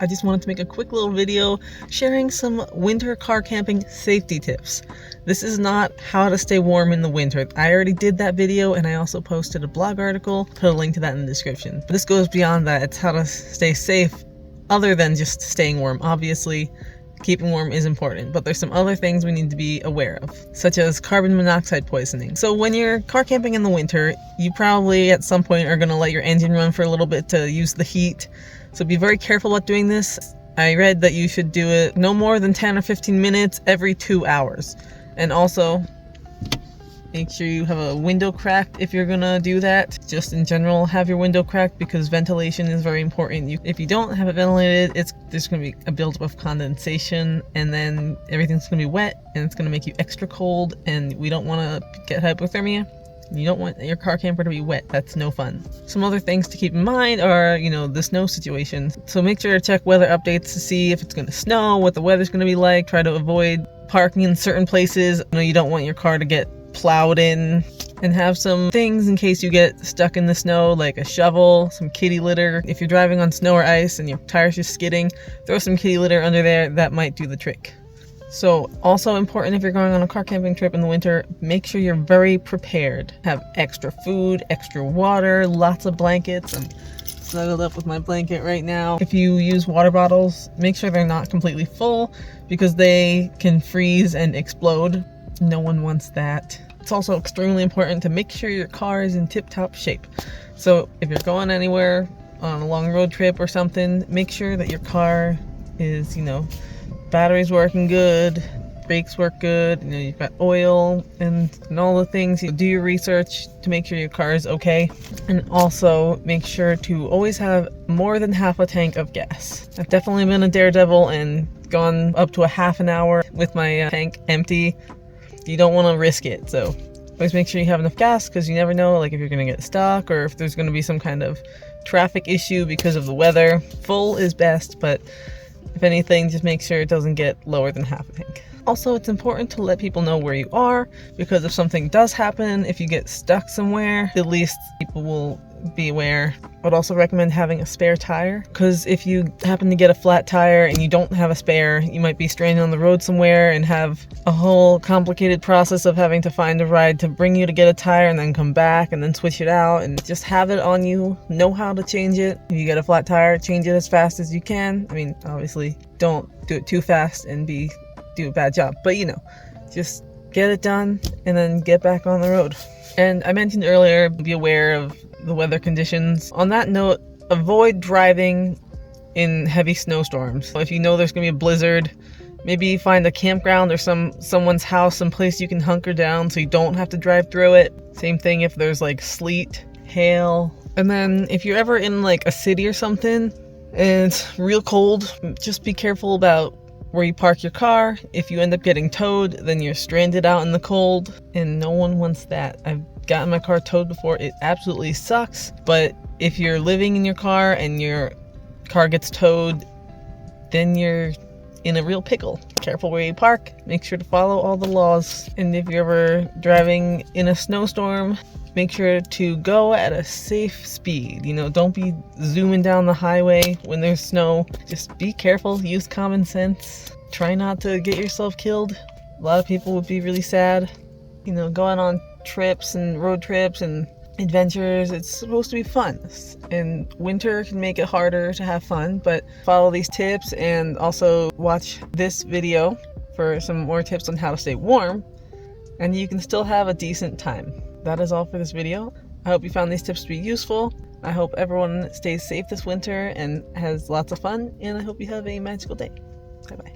I just wanted to make a quick little video sharing some winter car camping safety tips. This is not how to stay warm in the winter. I already did that video and I also posted a blog article. Put a link to that in the description. But this goes beyond that. It's how to stay safe other than just staying warm. Obviously, keeping warm is important, but there's some other things we need to be aware of, such as carbon monoxide poisoning. So when you're car camping in the winter, you probably at some point are going to let your engine run for a little bit to use the heat. So be very careful about doing this. I read that you should do it no more than 10 or 15 minutes every 2 hours. And also, make sure you have a window cracked if you're gonna do that. Just in general, have your window cracked because ventilation is very important. If you don't have it ventilated, there's gonna be a buildup of condensation, and then everything's gonna be wet, and it's gonna make you extra cold, and we don't wanna get hypothermia. You don't want your car camper to be wet. That's no fun. Some other things to keep in mind are, the snow situation. So make sure to check weather updates to see if it's gonna snow, what the weather's gonna be like. Try to avoid parking in certain places. You don't want your car to get plowed in, and have some things in case you get stuck in the snow, like a shovel, some kitty litter. If you're driving on snow or ice and your tires just skidding, throw some kitty litter under there. That might do the trick. So also important, if you're going on a car camping trip in the winter, make sure you're very prepared. Have extra food, extra water, lots of blankets. I'm snuggled up with my blanket right now. If you use water bottles, make sure they're not completely full because they can freeze and explode. No one wants that. It's also extremely important to make sure your car is in tip-top shape. So if you're going anywhere on a long road trip or something, make sure that your car is, batteries working good, brakes work good, you've got oil and all the things. Do your research to make sure your car is okay. And also make sure to always have more than half a tank of gas. I've definitely been a daredevil and gone up to a half an hour with my tank empty. You don't want to risk it, so always make sure you have enough gas because you never know, if you're going to get stuck or if there's going to be some kind of traffic issue because of the weather. Full is best, but if anything, just make sure it doesn't get lower than half a tank. Also, it's important to let people know where you are because if something does happen, if you get stuck somewhere, at least people will be aware. I would also recommend having a spare tire because if you happen to get a flat tire and you don't have a spare, you might be stranded on the road somewhere and have a whole complicated process of having to find a ride to bring you to get a tire and then come back and then switch it out. And just have it on you, know how to change it. If you get a flat tire, change it as fast as you can. Obviously don't do it too fast and do a bad job, but just get it done and then get back on the road. And I mentioned earlier, be aware of the weather conditions. On that note, avoid driving in heavy snowstorms. So if you know there's gonna be a blizzard, maybe find a campground or someone's house, some place you can hunker down so you don't have to drive through it. Same thing if there's sleet, hail. And then if you're ever in a city or something and it's real cold, just be careful about where you park your car. If you end up getting towed, then you're stranded out in the cold, and no one wants that. I've gotten my car towed before. It absolutely sucks, but if you're living in your car and your car gets towed, then you're in a real pickle. Careful where you park. Make sure to follow all the laws. And if you're ever driving in a snowstorm, make sure to go at a safe speed. Don't be zooming down the highway when there's snow. Just be careful, use common sense. Try not to get yourself killed. A lot of people would be really sad. Going on trips and road trips and adventures, it's supposed to be fun. And winter can make it harder to have fun, but follow these tips and also watch this video for some more tips on how to stay warm, and you can still have a decent time. That is all for this video. I hope you found these tips to be useful. I hope everyone stays safe this winter and has lots of fun, and I hope you have a magical day. Bye-bye.